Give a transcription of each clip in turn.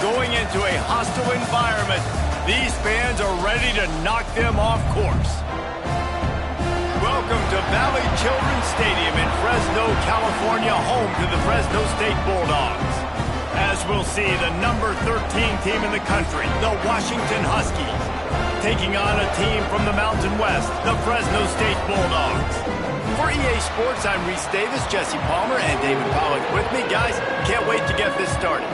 going into a hostile environment. These fans are ready to knock them off course. Welcome to Valley Children's Stadium in Fresno, California, home to the Fresno State Bulldogs. As we'll see, the number 13 team in the country, the Washington Huskies, taking on a team from the Mountain West, the Fresno State Bulldogs. For EA Sports, I'm Reese Davis, Jesse Palmer, and David Pollack with me. Guys, can't wait to get this started.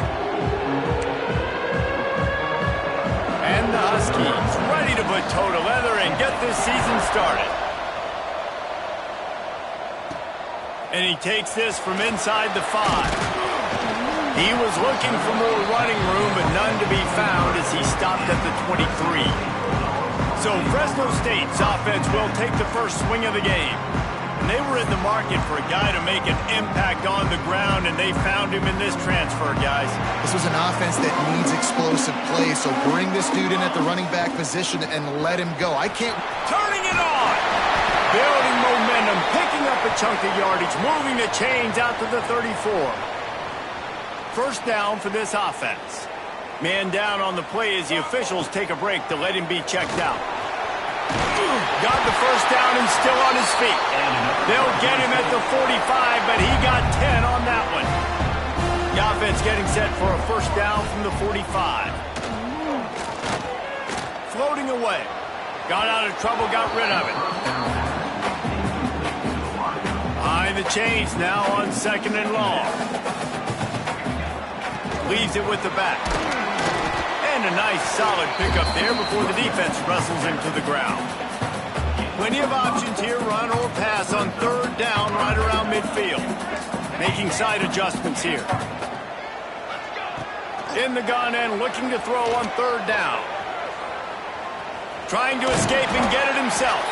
And the Huskies ready to put toe to leather and get this season started. And he takes this from inside the 5. He was looking for more running room, but none to be found as he stopped at the 23. So Fresno State's offense will take the first swing of the game. And they were in the market for a guy to make an impact on the ground, and they found him in this transfer, guys. This was an offense that needs explosive plays, so bring this dude in at the running back position and let him go. I can't... Turning it on! Building momentum, picking up a chunk of yardage, moving the chains out to the 34. First down for this offense. Man down on the play as the officials take a break to let him be checked out. Got the first down and still on his feet. They'll get him at the 45, but he got 10 on that one. The offense getting set for a first down from the 45. Floating away. Got out of trouble, got rid of it. Behind the chains now on second and long. Leaves it with the back. And a nice solid pickup there before the defense wrestles him to the ground. Plenty of options here, run or pass on third down right around midfield. Making side adjustments here. In the gun and looking to throw on third down. Trying to escape and get it himself.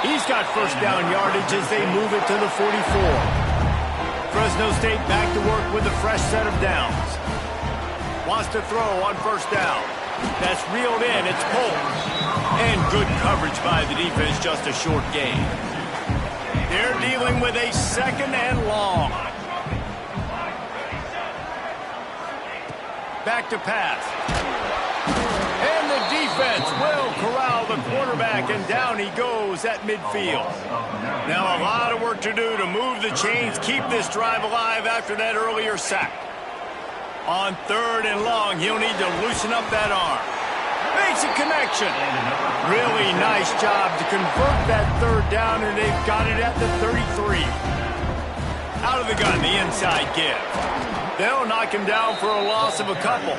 He's got first down yardage as they move it to the 44. Fresno State back to work with a fresh set of downs. Wants to throw on first down. That's reeled in. It's pulled. And good coverage by the defense, just a short gain. They're dealing with a second and long. Back to pass. And the defense will corral the quarterback, and down he goes at midfield. Now a lot of work to do to move the chains, keep this drive alive after that earlier sack. On third and long, he'll need to loosen up that arm. Makes a connection. Really nice job to convert that third down, and they've got it at the 33. Out of the gun, the inside give. They'll knock him down for a loss of a couple.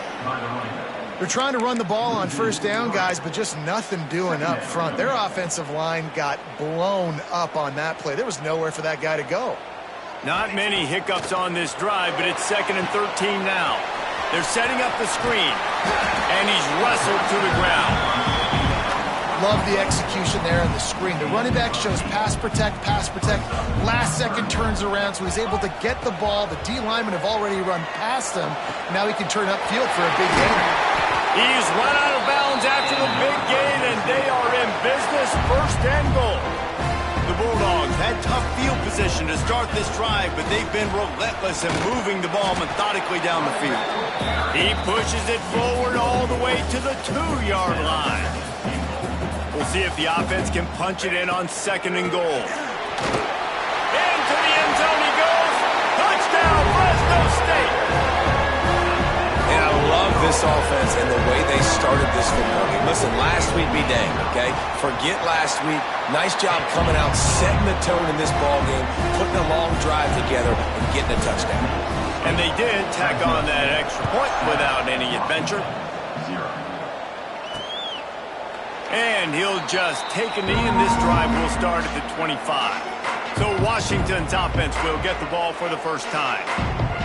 They're trying to run the ball on first down, guys, but just nothing doing up front. Their offensive line got blown up on that play. There was nowhere for that guy to go. Not many hiccups on this drive, but it's second and 13 now. They're setting up the screen, and he's wrestled to the ground. Love the execution there on the screen. The running back shows pass protect. Last second turns around, so he's able to get the ball. The D linemen have already run past him. Now he can turn upfield for a big gain. He's run out of bounds after the big gain, and they are in business, first and goal. The Bulldogs had tough field position to start this drive, but they've been relentless in moving the ball methodically down the field. He pushes it forward all the way to the 2-yard line. We'll see if the offense can punch it in on second and goal. Into the end zone he goes. Touchdown, Fresno State. And I love this offense and the way they started this football game. Listen, last week be danged, okay? Forget last week. Nice job coming out, setting the tone in this ball game, putting a long drive together, and getting a touchdown. And they did tack on that extra point without any adventure. And he'll just take a knee, and this drive will start at the 25. So Washington's offense will get the ball for the first time.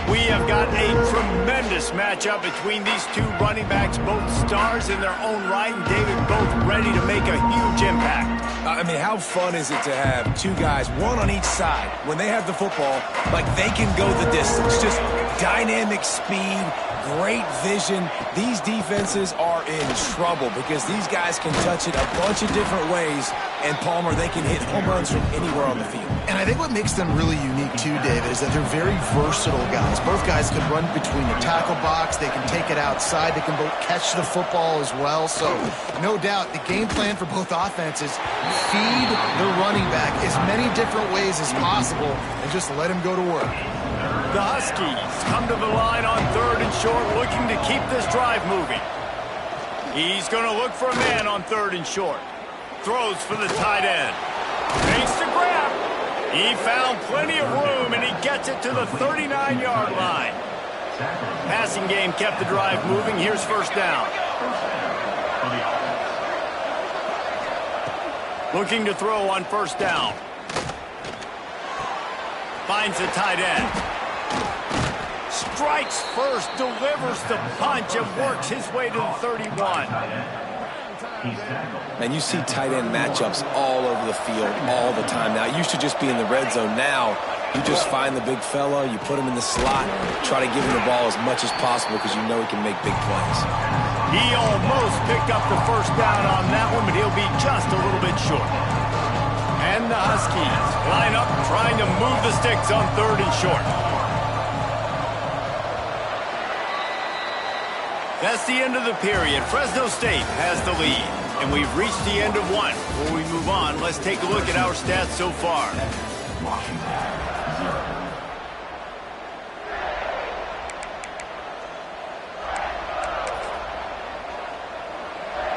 We have got a tremendous matchup between these two running backs, both stars in their own right, and David, both ready to make a huge impact. I mean, how fun is it to have two guys, one on each side, when they have the football, like they can go the distance. Just dynamic speed, great vision. These defenses are in trouble because these guys can touch it a bunch of different ways, and Palmer, they can hit home runs from anywhere on the field. And I think what makes them really unique too, David, is that they're very versatile guys. Both guys can run between the tackle box. They can take it outside. They can both catch the football as well. So no doubt the game plan for both offenses, feed the running back as many different ways as possible and just let him go to work. The Huskies come to the line on 3rd and short, looking to keep this drive moving. He's going to look for a man on 3rd and short. Throws for the tight end. Makes the grab. He found plenty of room, and he gets it to the 39-yard line. Passing game kept the drive moving. Here's 1st down. Looking to throw on 1st down. Finds the tight end. Strikes first, delivers the punch, and works his way to the 31. And you see tight end matchups all over the field all the time. Now, it used to just be in the red zone. Now, you just find the big fella, you put him in the slot, try to give him the ball as much as possible because you know he can make big plays. He almost picked up the 1st down on that one, but he'll be just a little bit short. And the Huskies line up trying to move the sticks on 3rd and short. That's the end of the period. Fresno State has the lead, and we've reached the end of one. Before we move on, let's take a look at our stats so far.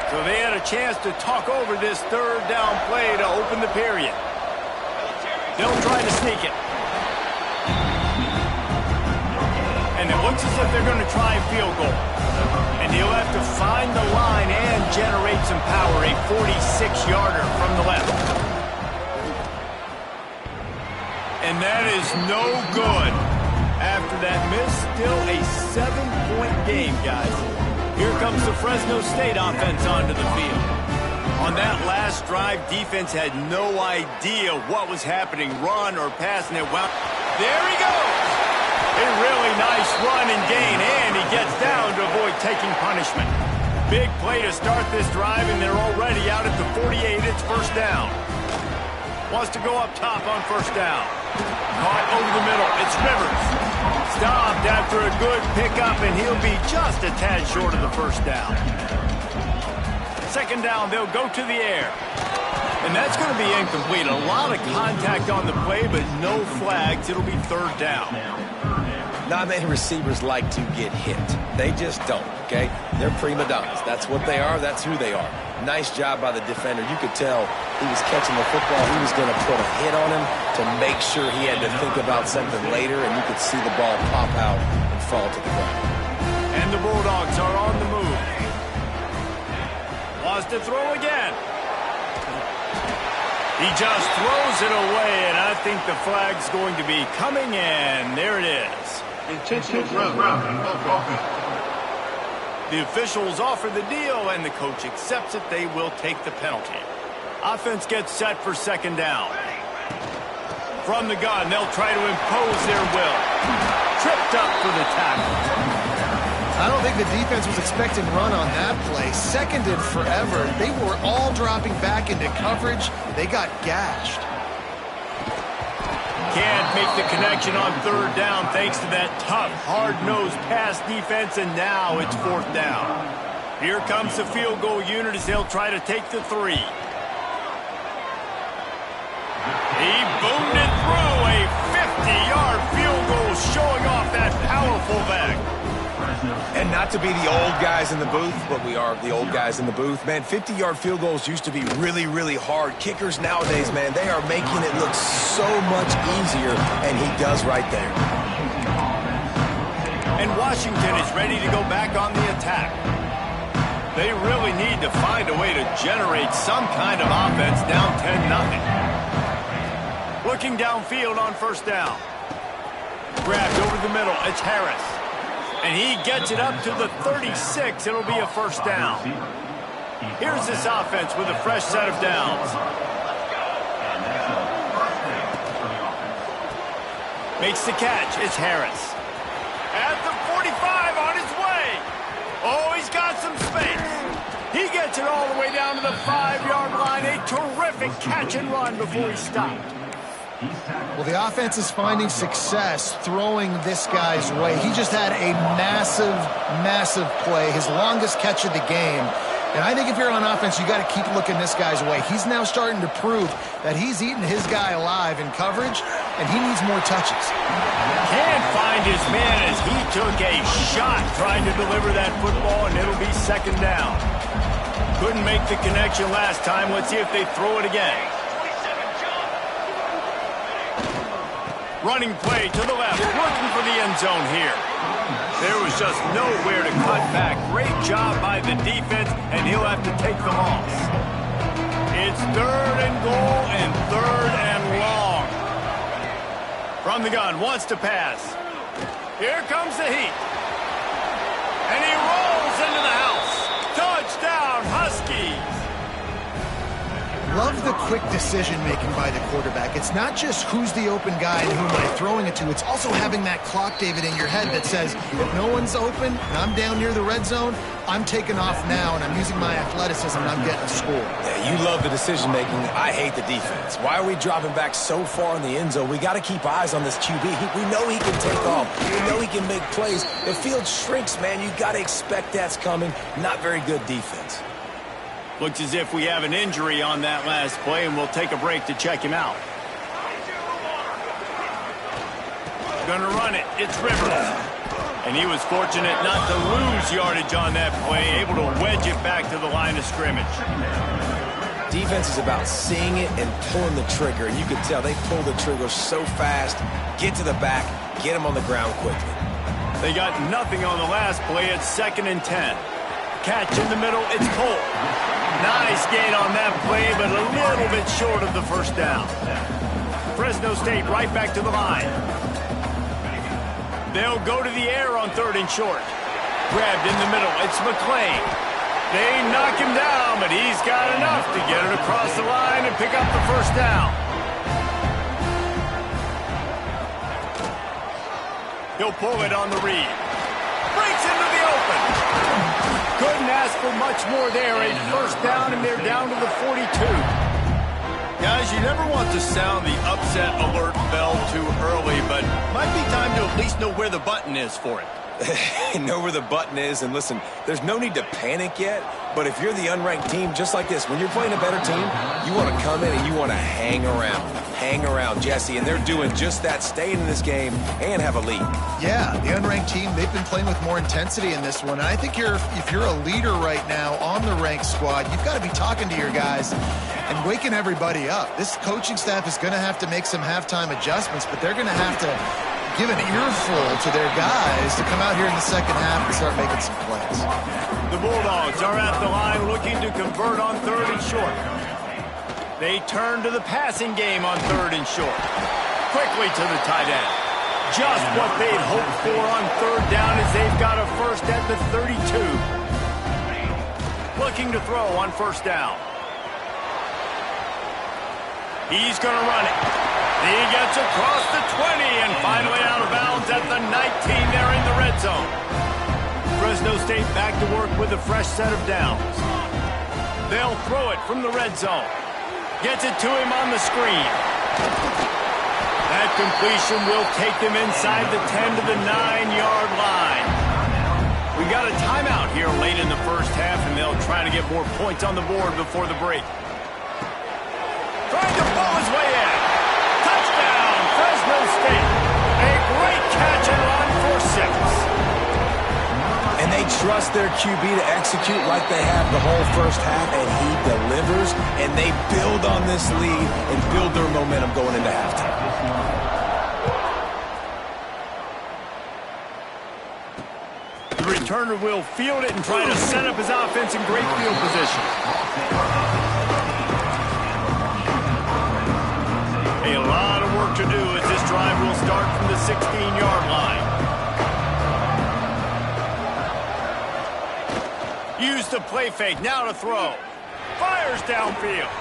So they had a chance to talk over this 3rd down play to open the period. They'll try to sneak it. And it looks as if they're going to try a field goal. And he'll have to find the line and generate some power. A 46-yarder from the left. And that is no good. After that miss, still a 7-point game, guys. Here comes the Fresno State offense onto the field. On that last drive, defense had no idea what was happening, run or pass, and it wound. There he goes! A really nice run and gain, and he gets down to avoid taking punishment. Big play to start this drive, and they're already out at the 48. It's 1st down. Wants to go up top on 1st down. Caught over the middle. It's Rivers. Stopped after a good pickup, and he'll be just a tad short of the 1st down. 2nd down, they'll go to the air. And that's going to be incomplete. A lot of contact on the play, but no flags. It'll be 3rd down. Not many receivers like to get hit. They just don't, okay? They're prima donnas. That's what they are. That's who they are. Nice job by the defender. You could tell he was catching the football. He was going to put a hit on him to make sure he had to think about something later, and you could see the ball pop out and fall to the ground. And the Bulldogs are on the move. Wants to throw again. He just throws it away, and I think the flag's going to be coming in. There it is. Intentional grounding. The officials offer the deal, and the coach accepts it. They will take the penalty. Offense gets set for 2nd down. From the gun, they'll try to impose their will. Tripped up for the tackle. I don't think the defense was expecting run on that play. Seconded forever. They were all dropping back into coverage. They got gashed. Can't make the connection on 3rd down thanks to that tough, hard-nosed pass defense, and now it's 4th down. Here comes the field goal unit as they'll try to take the 3. He boomed it through. A 50-yard field goal showing off that powerful leg. And not to be the old guys in the booth, but we are the old guys in the booth. Man, 50-yard field goals used to be really, really hard. Kickers nowadays, man, they are making it look so much easier, and he does right there. And Washington is ready to go back on the attack. They really need to find a way to generate some kind of offense down 10-0. Looking downfield on 1st down. Grabbed over the middle. It's Harris. And he gets it up to the 36. It'll be a 1st down. Here's this offense with a fresh set of downs. Makes the catch. It's Harris. At the 45 on his way. Gets it all the way down to the 5-yard line. A terrific catch and run before he stopped. Well, the offense is finding success throwing this guy's way. He just had a massive, massive play, his longest catch of the game. And I think if you're on offense, you got to keep looking this guy's way. He's now starting to prove that he's eating his guy alive in coverage, and he needs more touches. Can't find his man as he took a shot trying to deliver that football, and it'll be second down. Couldn't make the connection last time. Let's see if they throw it again. Running play to the left, looking for the end zone here. There was just nowhere to cut back. Great job by the defense, and he'll have to take the loss. It's 3rd and goal and 3rd and long. From the gun, wants to pass. Here comes the heat. And he rolls into the house. Touchdown, Huskies. Love the quick decision-making by the quarterback. It's not just who's the open guy and who am I throwing it to. It's also having that clock, David, in your head that says, if no one's open and I'm down near the red zone, I'm taking off now, and I'm using my athleticism, and I'm getting a score. Yeah, you love the decision-making. I hate the defense. Why are we dropping back so far in the end zone? We got to keep eyes on this QB. We know he can take off. We know he can make plays. The field shrinks, man. You got to expect that's coming. Not very good defense. Looks as if we have an injury on that last play, and we'll take a break to check him out. Gonna run it. It's Rivers. And he was fortunate not to lose yardage on that play, able to wedge it back to the line of scrimmage. Defense is about seeing it and pulling the trigger. And you can tell they pull the trigger so fast, get to the back, get him on the ground quickly. They got nothing on the last play. It's 2nd and 10. Catch in the middle. It's Cole. Nice gain on that play, but a little bit short of the first down. Fresno State right back to the line. They'll go to the air on 3rd and short. Grabbed in the middle. It's McClain. They knock him down, but he's got enough to get it across the line and pick up the first down. He'll pull it on the read. Breaks into the open. Couldn't ask for much more there. A first down, and they're down to the 42. Guys, you never want to sound the upset alert bell too early, but might be time to at least know where the button is for it. Know where the button is, and listen, there's no need to panic yet, but if you're the unranked team, just like this, when you're playing a better team, you want to come in and you want to hang around, Jesse, and they're doing just that, staying in this game and have a lead. Yeah, the unranked team, they've been playing with more intensity in this one, and I think if you're a leader right now on the ranked squad, you've got to be talking to your guys and waking everybody up. This coaching staff is going to have to make some halftime adjustments, but they're going to have to give an earful to their guys to come out here in the second half and start making some plays. The Bulldogs are at the line looking to convert on 3rd and short. They turn to the passing game on 3rd and short. Quickly to the tight end. Just what they'd hoped for on 3rd down as they've got a first at the 32. Looking to throw on 1st down. He's going to run it. He gets across the 20 and finally out of bounds at the 19 there in the red zone. Fresno State back to work with a fresh set of downs. They'll throw it from the red zone. Gets it to him on the screen. That completion will take them inside the 10 to the 9-yard line. We got a timeout here late in the first half, and they'll try to get more points on the board before the break. Trying to pull his way in. Touchdown, Fresno State. A great catch and run for 6. And they trust their QB to execute like they have the whole first half, and he delivers, and they build on this lead and build their momentum going into halftime. The returner will field it and try to set up his offense in great field position. A lot of work to do as this drive will start from the 16-yard line. Use the play fake, now to throw. Fires downfield.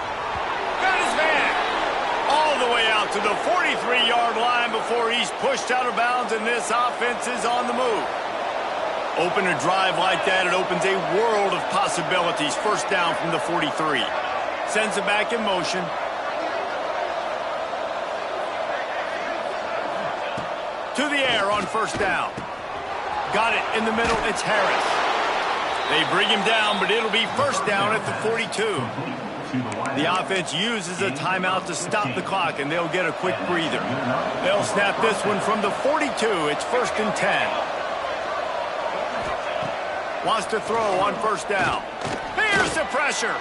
Got his man. All the way out to the 43-yard line before he's pushed out of bounds, and this offense is on the move. Open a drive like that, it opens a world of possibilities. First down from the 43. Sends it back in motion. To the air on first down. Got it in the middle. It's Harris. They bring him down, but it'll be first down at the 42. The offense uses a timeout to stop the clock, and they'll get a quick breather. They'll snap this one from the 42. It's first and 10. Wants to throw on first down. Here's the pressure.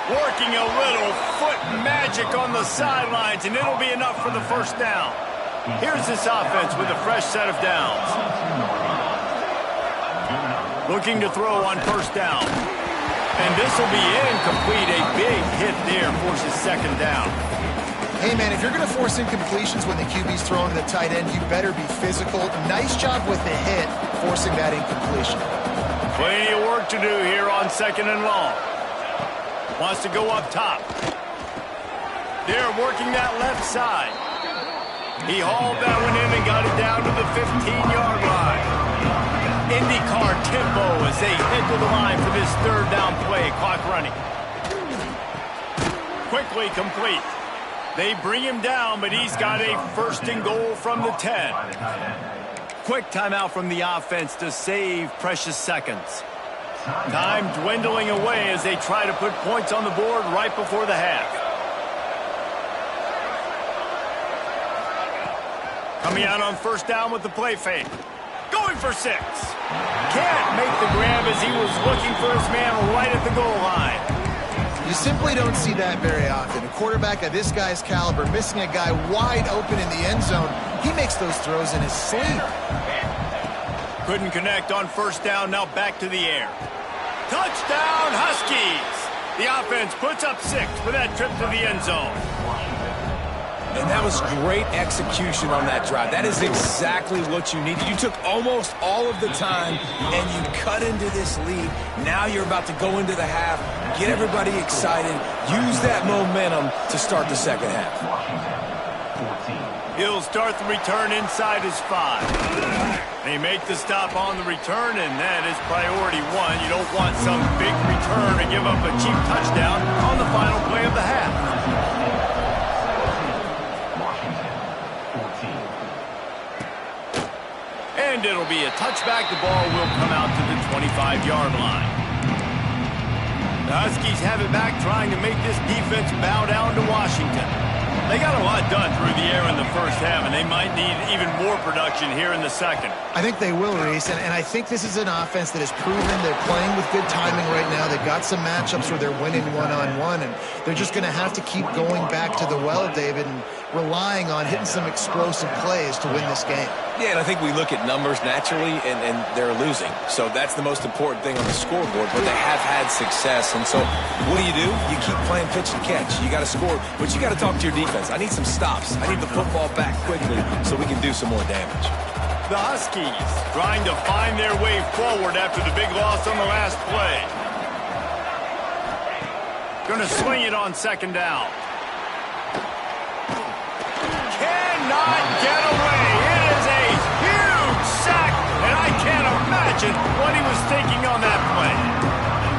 Working a little foot magic on the sidelines, and it'll be enough for the first down. Here's this offense with a fresh set of downs. Looking to throw on first down. And this will be incomplete. A big hit there forces second down. Hey, man, if you're going to force incompletions when the QB's throwing to the tight end, you better be physical. Nice job with the hit, forcing that incompletion. Plenty of work to do here on second and long. Wants to go up top. They're working that left side. He hauled that one in and got it down to the 15-yard line. IndyCar tempo as they head to the line for this third down play. Clock running. Quickly complete. They bring him down, but he's got a first and goal from the 10. Quick timeout from the offense to save precious seconds. Time dwindling away as they try to put points on the board right before the half. Coming out on first down with the play fake. Going for 6. Can't make the grab as he was looking for his man right at the goal line. You simply don't see that very often. A quarterback of this guy's caliber missing a guy wide open in the end zone. He makes those throws in his sleep. Couldn't connect on first down. Now back to the air. Touchdown, Huskies! The offense puts up 6 for that trip to the end zone. And that was great execution on that drive. That is exactly what you needed. You took almost all of the time, and you cut into this lead. Now you're about to go into the half, get everybody excited, use that momentum to start the second half. He'll start the return inside his 5. They make the stop on the return, and that is priority 1. You don't want some big return to give up a cheap touchdown on the final play of the half. And it'll be a touchback. The ball will come out to the 25-yard line. The Huskies have it back, trying to make this defense bow down to Washington. They got a lot done through the air in the first half, and they might need even more production here in the second. I think they will, Reese, and I think this is an offense that has proven they're playing with good timing right now. They've got some matchups where they're winning one-on-one, and they're just going to have to keep going back to the well, David, and relying on hitting some explosive plays to win this game. Yeah, and I think we look at numbers naturally, and they're losing. So that's the most important thing on the scoreboard, but they have had success. And so what do? You keep playing pitch and catch. You got to score, but you got to talk to your defense. I need some stops. I need the football back quickly so we can do some more damage. The Huskies trying to find their way forward after the big loss on the last play. Going to swing it on second down. Cannot get away. It is a huge sack, and I can't imagine what he was thinking on that play.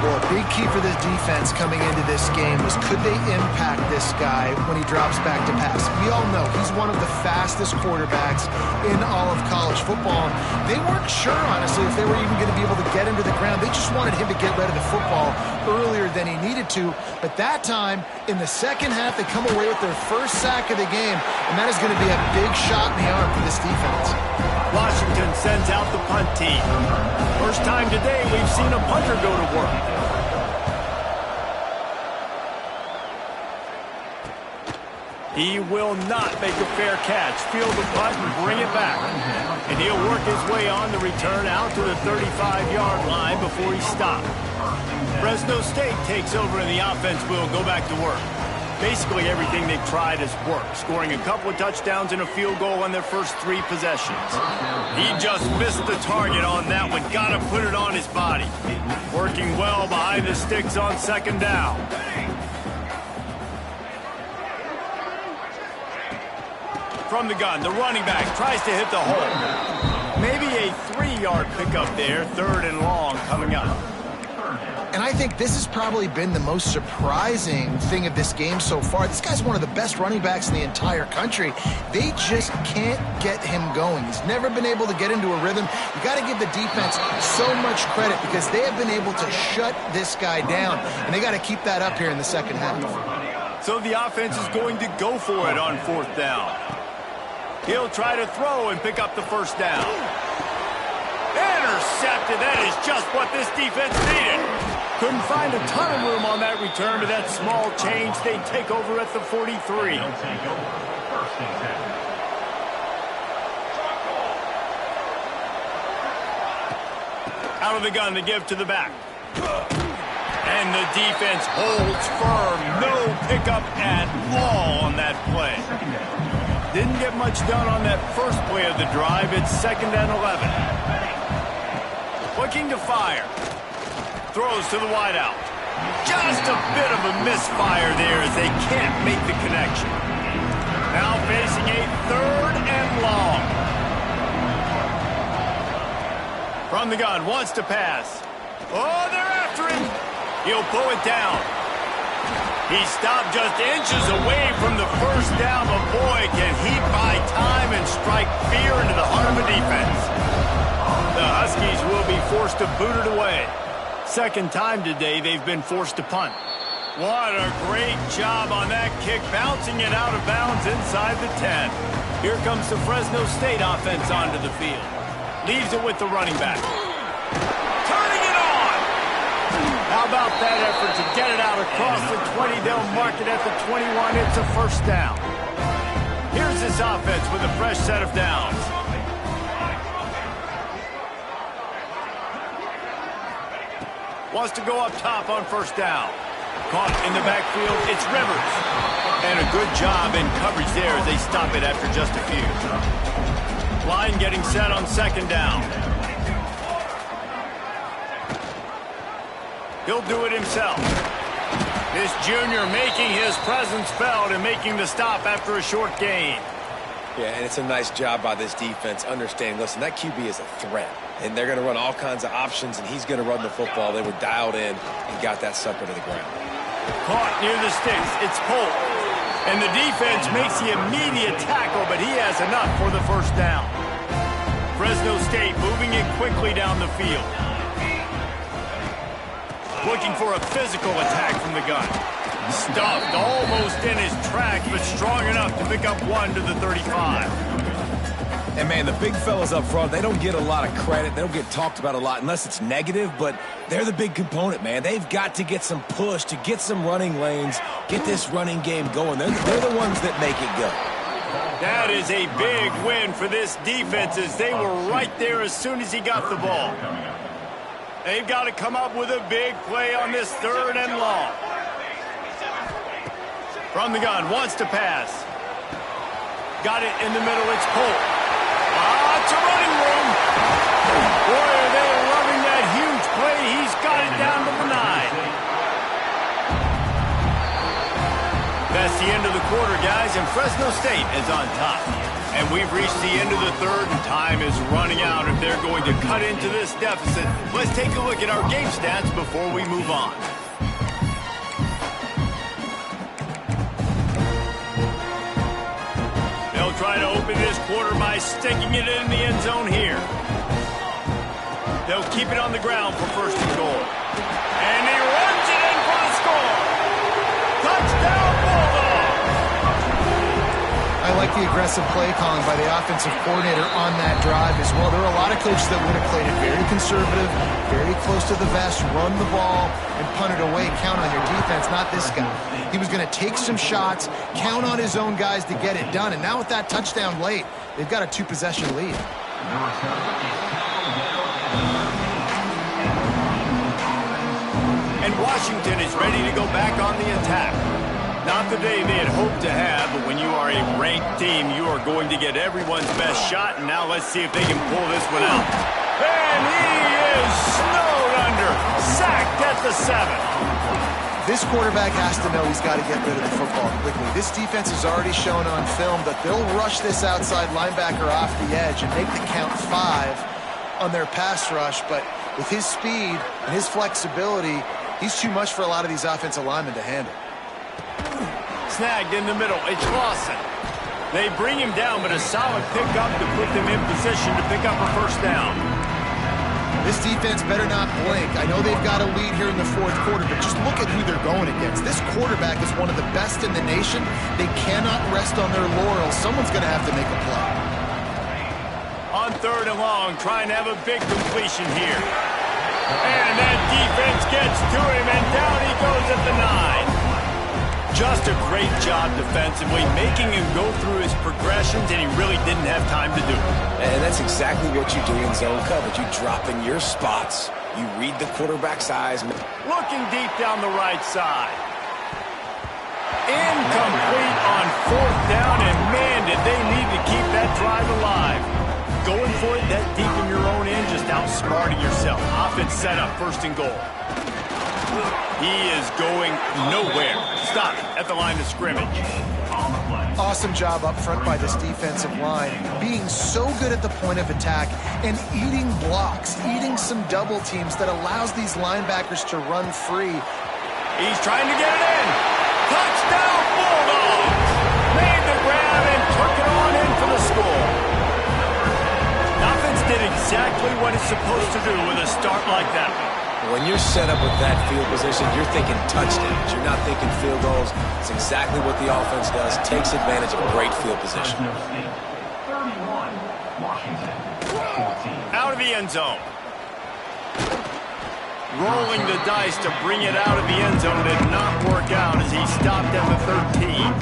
Well, a big key for this defense coming into this game was, could they impact this guy when he drops back to pass? We all know he's one of the fastest quarterbacks in all of college football. They weren't sure, honestly, if they were even going to be able to get him to the ground. They just wanted him to get rid of the football earlier than he needed to. But that time, in the second half, they come away with their first sack of the game, and that is going to be a big shot in the arm for this defense. Washington sends out the punt team. First time today we've seen a punter go to work. He will not make a fair catch. Field the punt and bring it back. And he'll work his way on the return out to the 35-yard line before he stopped. Fresno State takes over and the offense will go back to work. Basically everything they've tried has worked, scoring a couple of touchdowns and a field goal on their first 3 possessions. He just missed the target on that one. Got to put it on his body. Working well behind the sticks on second down. From the gun, the running back tries to hit the hole. Maybe a a 3-yard pickup there, 3rd and long coming up. And I think this has probably been the most surprising thing of this game so far. This guy's one of the best running backs in the entire country. They just can't get him going. He's never been able to get into a rhythm. You got to give the defense so much credit because they have been able to shut this guy down, and they got to keep that up here in the second half. So the offense is going to go for it on 4th down. He'll try to throw and pick up the 1st down. Intercepted. That is just what this defense needed. Couldn't find a ton of room on that return, but that small change, they take over at the 43. Out of the gun to give to the back. And the defense holds firm. No pickup at all on that play. Didn't get much done on that first play of the drive. It's 2nd and 11. Looking to fire. Throws to the wideout. Just a bit of a misfire there as they can't make the connection. Now facing a 3rd and long. From the gun, wants to pass. Oh, they're after him. He'll pull it down. He stopped just inches away from the 1st down, but boy, can he buy time and strike fear into the heart of a defense. The Huskies will be forced to boot it away. 2nd time today they've been forced to punt. What a great job on that kick, bouncing it out of bounds inside the 10. Here comes the Fresno State offense onto the field. Leaves it with the running back. Turning it on! How about that effort to get it out across the 20? They'll mark it at the 21. It's a 1st down. Here's this offense with a fresh set of downs. Wants to go up top on 1st down. Caught in the backfield, it's Rivers. And a good job in coverage there as they stop it after just a few. Line getting set on 2nd down. He'll do it himself. This junior making his presence felt and making the stop after a short gain. Yeah, and it's a nice job by this defense understanding, listen, that QB is a threat. And they're going to run all kinds of options, and he's going to run the football. They were dialed in and got that sucker to the ground. Caught near the sticks. It's Polk. And the defense makes the immediate tackle, but he has enough for the 1st down. Fresno State moving it quickly down the field. Looking for a physical attack from the gun. Stuffed almost in his tracks, but strong enough to pick up 1 to the 35. And, man, the big fellas up front, they don't get a lot of credit. They don't get talked about a lot unless it's negative, but they're the big component, man. They've got to get some push, to get some running lanes, get this running game going. They're the ones that make it go. That is a big win for this defense as they were right there as soon as he got the ball. They've got to come up with a big play on this 3rd and long. From the gun, wants to pass. Got it in the middle, it's Polk. It's a running room. Boy, are they loving that huge play. He's got it down to the 9. That's the end of the quarter, guys, and Fresno State is on top. And we've reached the end of the 3rd, and time is running out if they're going to cut into this deficit. Let's take a look at our game stats before we move on. They'll try to open this quarter by sticking it in the end zone here. They'll keep it on the ground for 1st and goal. And he runs it in for the score. Touchdown, Bulldogs! I like the aggressive play calling by the offensive coordinator on that drive as well. There are a lot of coaches that would have played it very conservative, very close to the vest, run the ball, and punt it away. Count on your defense, not this guy. He was going to take some shots, count on his own guys to get it done. And now with that touchdown late, they've got a 2-possession lead. And Washington is ready to go back on the attack. Not the day they had hoped to have, but when you are a ranked team, you are going to get everyone's best shot. And now let's see if they can pull this one out. And he is snowed under, sacked at the 7. This quarterback has to know he's got to get rid of the football quickly. This defense has already shown on film that they'll rush this outside linebacker off the edge and make the count 5. on their pass rush, but with his speed and his flexibility, he's too much for a lot of these offensive linemen to handle. Snagged in the middle. It's Lawson. They bring him down, but a solid pickup to put them in position to pick up a first down. This defense better not blink. I know they've got a lead here in the fourth quarter, but just look at who they're going against. This quarterback is one of the best in the nation. They cannot rest on their laurels. Someone's going to have to make a play. On 3rd and long, trying to have a big completion here. And that defense gets to him, and down he goes at the 9. Just a great job defensively, making him go through his progressions, and he really didn't have time to do it. And that's exactly what you do in zone coverage. You drop in your spots. You read the quarterback's eyes. Looking deep down the right side. Incomplete on 4th down, and man, did they need to keep that drive alive. Going for it that deep in your own end, just outsmarting yourself. Offense set up, 1st and goal. He is going nowhere. Stop at the line of scrimmage. Awesome job up front by this defensive line, being so good at the point of attack and eating blocks, eating some double teams that allows these linebackers to run free. He's trying to get it in. Touchdown, Bulldogs! Made the grab and took it on in for the score. Offense did exactly what it's supposed to do with a start like that. When you're set up with that field position, you're thinking touchdowns. You're not thinking field goals. It's exactly what the offense does. Takes advantage of a great field position. Out of the end zone. Rolling the dice to bring it out of the end zone did not work out as he stopped at the 13.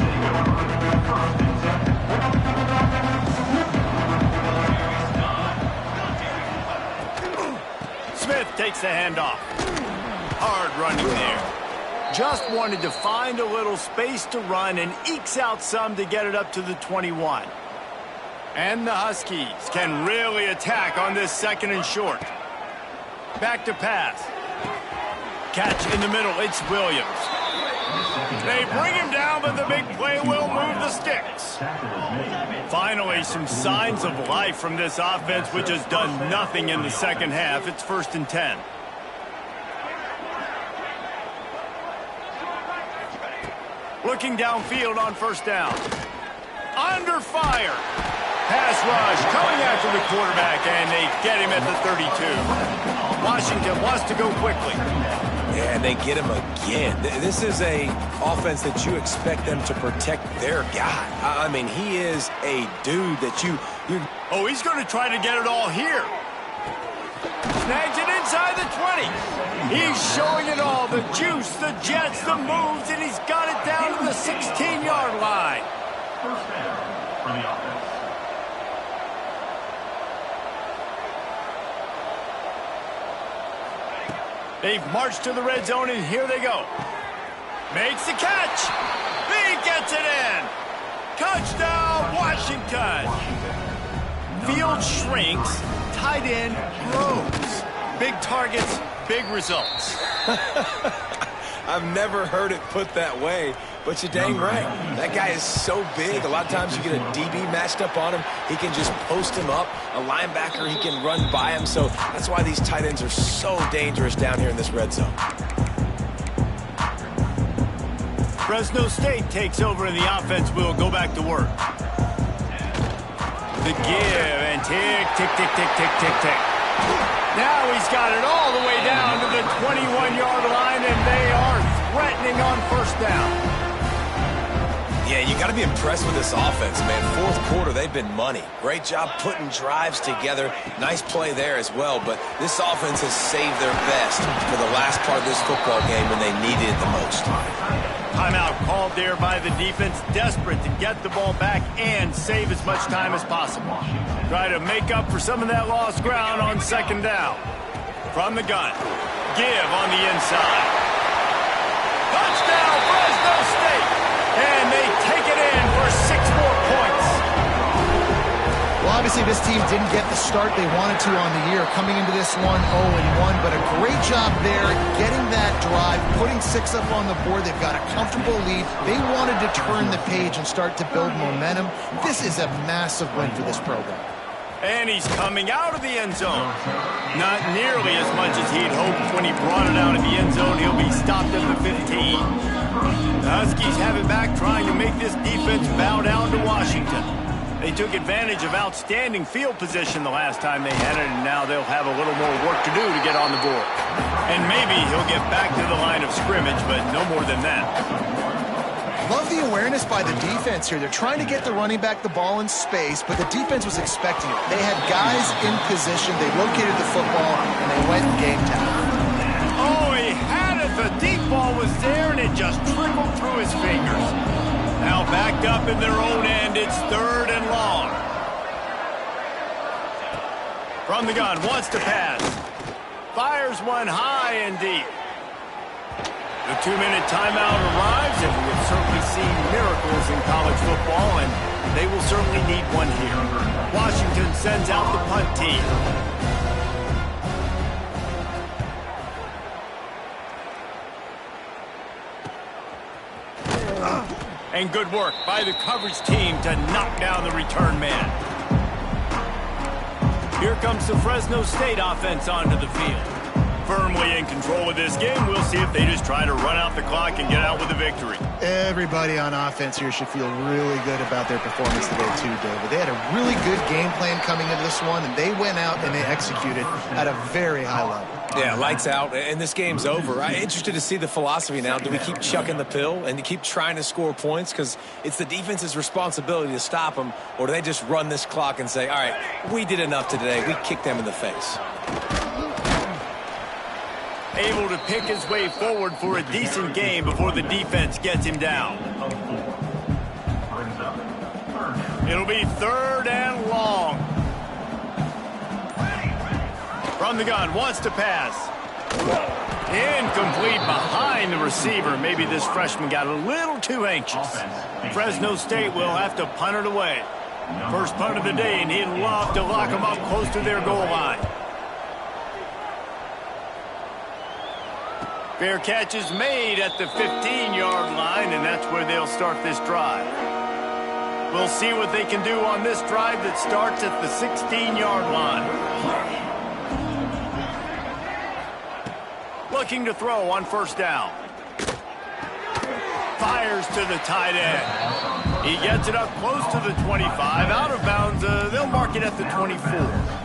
Smith takes the handoff. Hard running there. Just wanted to find a little space to run and ekes out some to get it up to the 21. And the Huskies can really attack on this 2nd and short. Back to pass. Catch in the middle. It's Williams. They bring him down, but the big play will move the sticks. Finally, some signs of life from this offense, which has done nothing in the 2nd half. It's 1st and 10. Looking downfield on 1st down. Under fire. Pass rush coming after the quarterback, and they get him at the 32. Washington wants to go quickly. Yeah, and they get him again. This is a offense that you expect them to protect their guy. I mean, he is a dude that you... Oh, he's going to try to get it all here. Snags it inside the 20. He's showing it all. The juice, the jets, the moves, and he's got it down to the 16-yard line. First down for the offense. They've marched to the red zone, and here they go. Makes the catch. He gets it in. Touchdown, Washington. Field shrinks. Tight end grows. Big targets, big results. I've never heard it put that way, but you're dang right. That guy is so big. A lot of times you get a DB matched up on him. He can just post him up. A linebacker, he can run by him. So that's why these tight ends are so dangerous down here in this red zone. Fresno State takes over, and the offense will go back to work. The give, and tick, tick, tick, tick, tick, tick, tick. Now he's got it all the way down to the 21-yard line, and they are threatening on 1st down. Yeah, you got to be impressed with this offense, man. 4th quarter, they've been money. Great job putting drives together. Nice play there as well, but this offense has saved their best for the last part of this football game when they needed it the most. Timeout called there by the defense, desperate to get the ball back and save as much time as possible. Try to make up for some of that lost ground on 2nd down. From the gun, give on the inside. Touchdown, Fresno State! And they take it in for 6 more points. Well, obviously this team didn't get the start they wanted to on the year, coming into this one 0-1, but a great job there getting that drive, putting 6 up on the board. They've got a comfortable lead. They wanted to turn the page and start to build momentum. This is a massive win for this program. And he's coming out of the end zone. Not nearly as much as he'd hoped when he brought it out of the end zone. He'll be stopped at the 15. The Huskies have it back, trying to make this defense bow down to Washington. They took advantage of outstanding field position the last time they had it, and now they'll have a little more work to do to get on the board. And maybe he'll get back to the line of scrimmage, but no more than that. Love the awareness by the defense here. They're trying to get the running back the ball in space, but the defense was expecting it. They had guys in position. They located the football, and they went and game time. Oh, he had it. The deep ball was there, and it just trickled through his fingers. Now backed up in their own end. It's 3rd and long. From the gun, wants to pass. Fires one high and deep. The 2-minute timeout arrives, and we have certainly seen miracles in college football, and they will certainly need one here. Washington sends out the punt team. And good work by the coverage team to knock down the return man. Here comes the Fresno State offense onto the field. Firmly in control of this game. We'll see if they just try to run out the clock and get out with a victory. Everybody on offense here should feel really good about their performance today too, David. They had a really good game plan coming into this one, and they went out and they executed at a very high level. Yeah, lights out, and this game's over. I'm interested to see the philosophy now. Do we keep chucking the pill and keep trying to score points because it's the defense's responsibility to stop them, or do they just run this clock and say, all right, we did enough today. We kicked them in the face. Able to pick his way forward for a decent game before the defense gets him down. It'll be 3rd and long. From the gun, wants to pass. Incomplete behind the receiver. Maybe this freshman got a little too anxious. Fresno State will have to punt it away. First punt of the day, and he'd love to lock them up close to their goal line. Fair catch is made at the 15-yard line, and that's where they'll start this drive. We'll see what they can do on this drive that starts at the 16-yard line. Looking to throw on 1st down. Fires to the tight end. He gets it up close to the 25. Out of bounds, they'll mark it at the 24.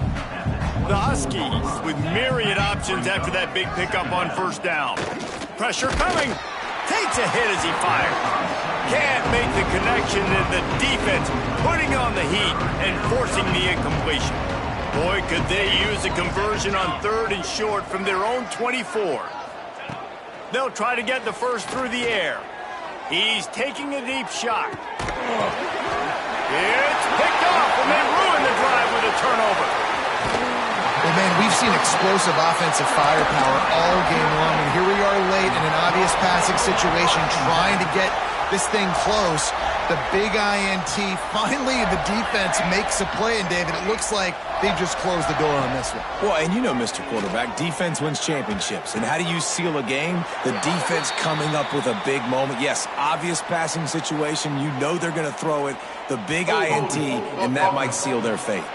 The Huskies with myriad options after that big pickup on 1st down. Pressure coming. Takes a hit as he fires. Can't make the connection, and the defense putting on the heat and forcing the incompletion. Boy, could they use a conversion on 3rd and short from their own 24. They'll try to get the first through the air. He's taking a deep shot. It's picked off, and they ruin the drive with a turnover. Well, man, we've seen explosive offensive firepower all game long, and here we are late in an obvious passing situation trying to get this thing close. The big INT, finally the defense makes a play, and David, it looks like they just closed the door on this one. Well, and you know, Mr. Quarterback, defense wins championships. And how do you seal a game? The defense coming up with a big moment. Yes, obvious passing situation. You know they're going to throw it. The big INT, and that might seal their fate.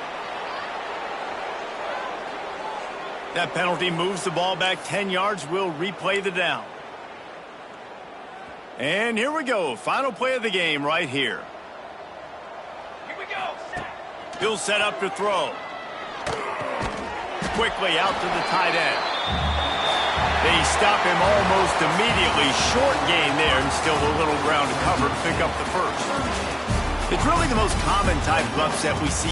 That penalty moves the ball back 10 yards. We'll replay the down. And here we go. Final play of the game right here. Here we go. He'll set up to throw. Quickly out to the tight end. They stop him almost immediately. Short gain there, and still a little ground to cover to pick up the first. It's really the most common type of upset we see